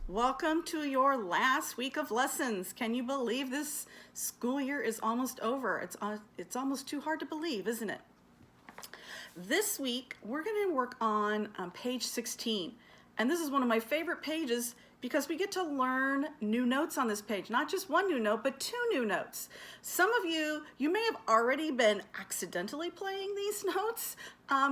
Welcome to your last week of lessons. Can you believe this school year is almost over? It's almost too hard to believe, isn't it? This week, we're going to work on page 16. And this is one of my favorite pages because we get to learn new notes on this page. Not just one new note, but two new notes. Some of you may have already been accidentally playing these notes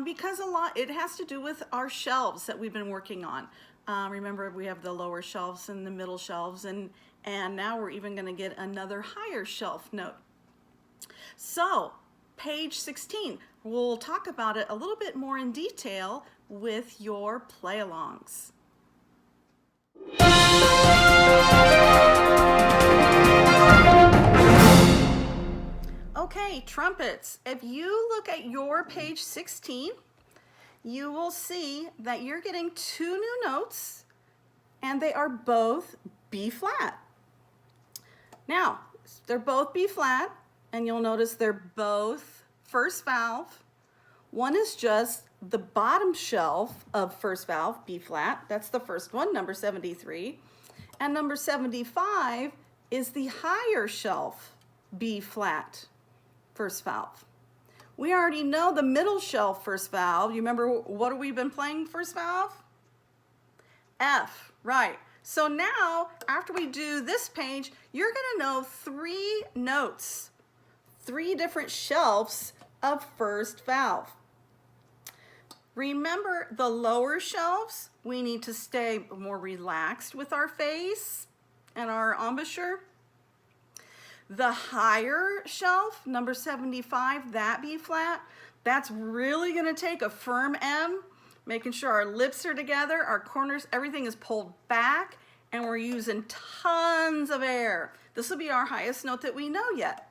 because it has to do with our shelves that we've been working on. Remember, we have the lower shelves and the middle shelves, and now we're even going to get another higher shelf note. So, page 16, we'll talk about it a little bit more in detail with your play-alongs. Okay, trumpets. If you look at your page 16, you will see that you're getting two new notes, and they are both B flat. Now, they're both B flat, and you'll notice they're both first valve. One is just the bottom shelf of first valve, B flat. That's the first one, number 73. And number 75 is the higher shelf, B flat, first valve. We already know the middle shelf first valve. You remember what have we been playing first valve? F, right. So now, after we do this page, you're gonna know three notes, three different shelves of first valve. Remember the lower shelves, we need to stay more relaxed with our face and our embouchure. The higher shelf, number 75, that B flat, that's really gonna take a firm M, making sure our lips are together, our corners, everything is pulled back, and we're using tons of air. This will be our highest note that we know yet.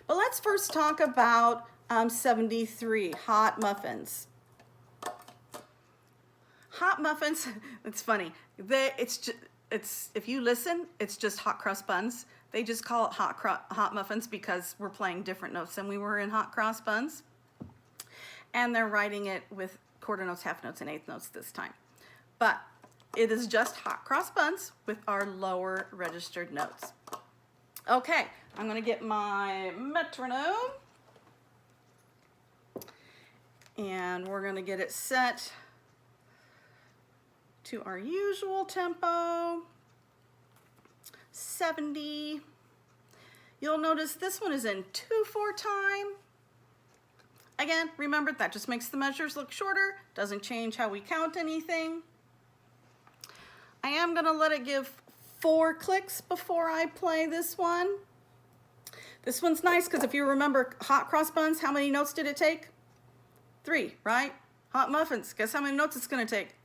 But let's first talk about 73, hot muffins. Hot muffins, it's funny. If you listen, it's just hot cross buns. They just call it hot muffins because we're playing different notes than we were in hot cross buns. And they're writing it with quarter notes, half notes, and eighth notes this time. But it is just hot cross buns with our lower registered notes. Okay, I'm gonna get my metronome. And we're gonna get it set to our usual tempo, 70. You'll notice this one is in 2/4 time. Again, remember that just makes the measures look shorter, doesn't change how we count anything. I am gonna let it give 4 clicks before I play this one. This one's nice because if you remember hot cross buns, how many notes did it take? 3, right? Hot muffins, guess how many notes it's gonna take?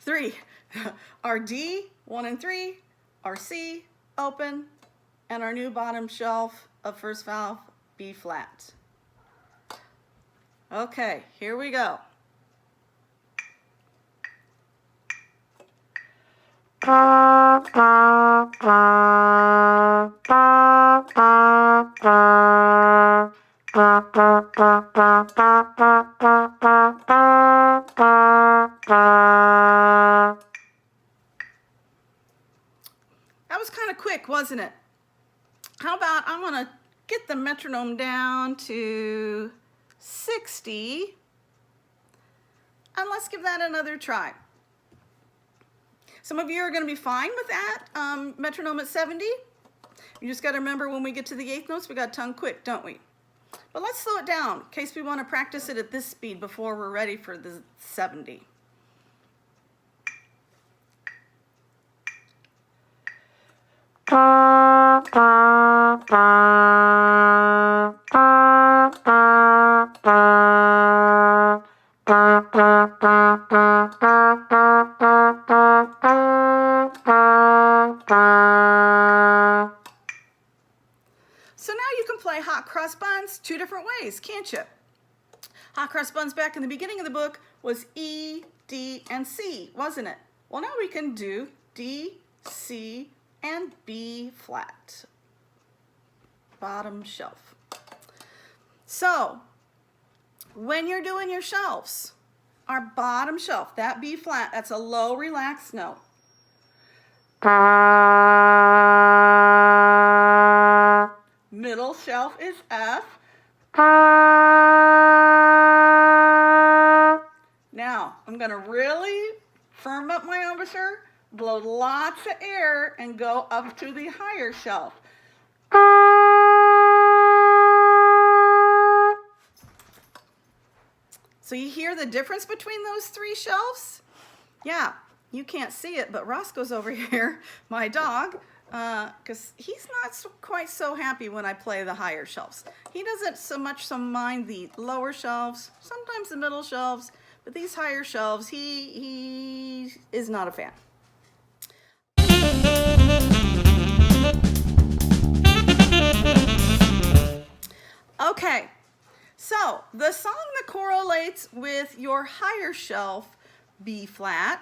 3. Our D, 1 and 3, our C, open, and our new bottom shelf of first valve, B flat. Okay, here we go. That was kind of quick, wasn't it? How about I'm gonna get the metronome down to 60, and let's give that another try. Some of you are gonna be fine with that metronome at 70. You just gotta remember when we get to the eighth notes, we got tongue quick, don't we? But let's slow it down in case we wanna practice it at this speed before we're ready for the 70. So now you can play hot cross buns two different ways, can't you? Hot cross buns back in the beginning of the book was E, D, and C, wasn't it? Well, now we can do D, C, and B flat. Bottom shelf. So, when you're doing your shelves, our bottom shelf, that B flat, that's a low relaxed note. Middle shelf is F. Now, I'm going to really firm up my embouchure, blow lots of air, and go up to the higher shelf. So you hear the difference between those three shelves? Yeah, you can't see it, but Roscoe's over here, my dog, because he's not quite so happy when I play the higher shelves. He doesn't so much mind the lower shelves, sometimes the middle shelves, but these higher shelves, he is not a fan. Okay, so the song that correlates with your higher shelf B flat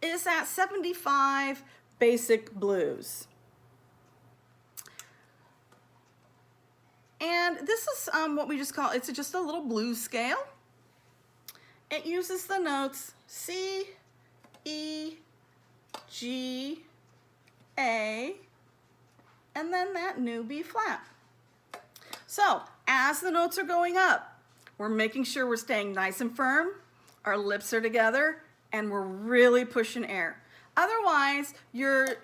is that 75 Basic Blues. And this is what we just call, it's just a little blues scale. It uses the notes C, E, G, A, and then that new B flat. So, as the notes are going up, we're making sure we're staying nice and firm, our lips are together, and we're really pushing air. Otherwise, your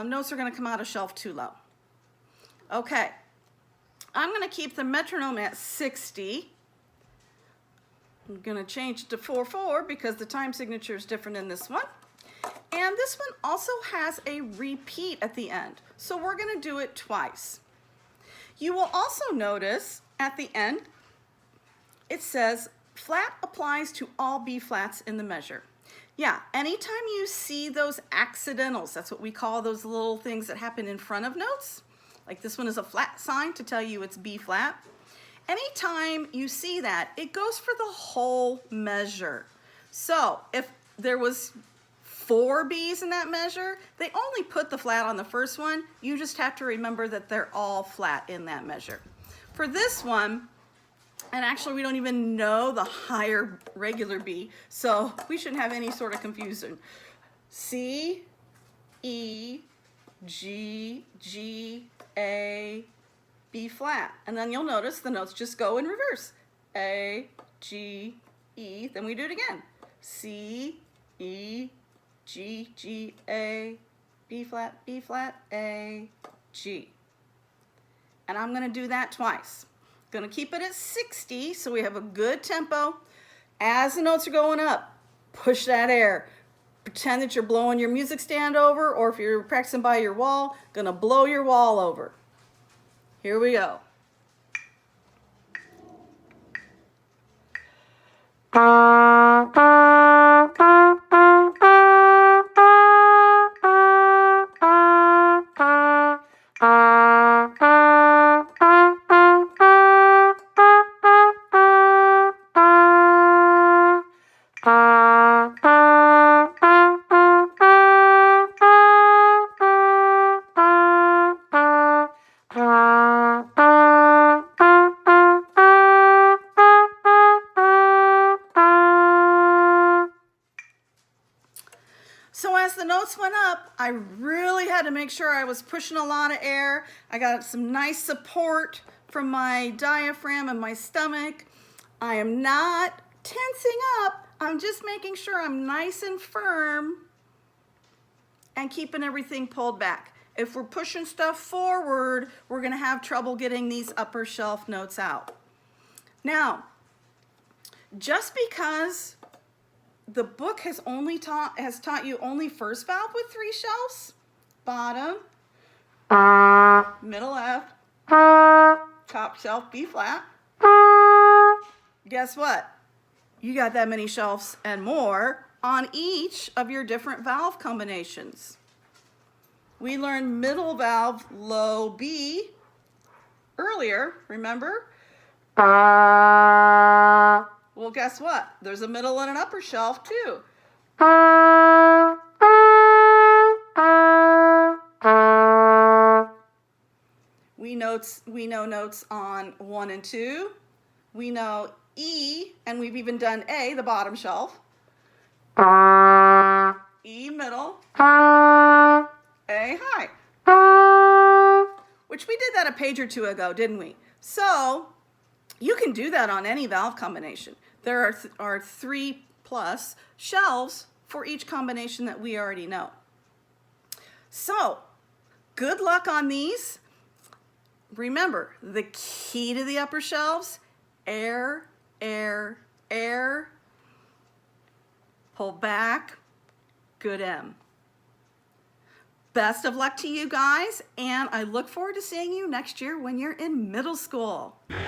notes are going to come out of shelf too low. Okay, I'm going to keep the metronome at 60. I'm going to change it to 4/4 because the time signature is different in this one. And this one also has a repeat at the end, so we're going to do it twice. You will also notice at the end, it says flat applies to all B flats in the measure. Yeah, anytime you see those accidentals, that's what we call those little things that happen in front of notes, like this one is a flat sign to tell you it's B flat. Anytime you see that, it goes for the whole measure. So if there was 4 B's in that measure, they only put the flat on the first one. You just have to remember that they're all flat in that measure. For this one, and actually we don't even know the higher regular B, so we shouldn't have any sort of confusion. C, E, G, G, A, B flat. And then you'll notice the notes just go in reverse. A, G, E, then we do it again. C, E, G, G, A, B flat, A, G. And I'm going to do that twice. Going to keep it at 60 so we have a good tempo. As the notes are going up, push that air. Pretend that you're blowing your music stand over, or if you're practicing by your wall, going to blow your wall over. Here we go. So as the notes went up, I really had to make sure I was pushing a lot of air. I got some nice support from my diaphragm and my stomach. I am not tensing up. I'm just making sure I'm nice and firm and keeping everything pulled back. If we're pushing stuff forward, we're going to have trouble getting these upper shelf notes out. Now, just because the book has taught you only first valve with 3 shelves, bottom, middle F, top shelf B flat. Guess what? You got that many shelves and more on each of your different valve combinations. We learned middle valve low B earlier, remember? Well, guess what? There's a middle and an upper shelf too. We know notes on 1 and 2. We know E, and we've even done A, the bottom shelf. E middle. A high. Which we did that a page or two ago, didn't we? So you can do that on any valve combination. There are 3+ shelves for each combination that we already know. So good luck on these. Remember, the key to the upper shelves, air, air, air. Pull back, good M. Best of luck to you guys, and I look forward to seeing you next year when you're in middle school. 3, 2,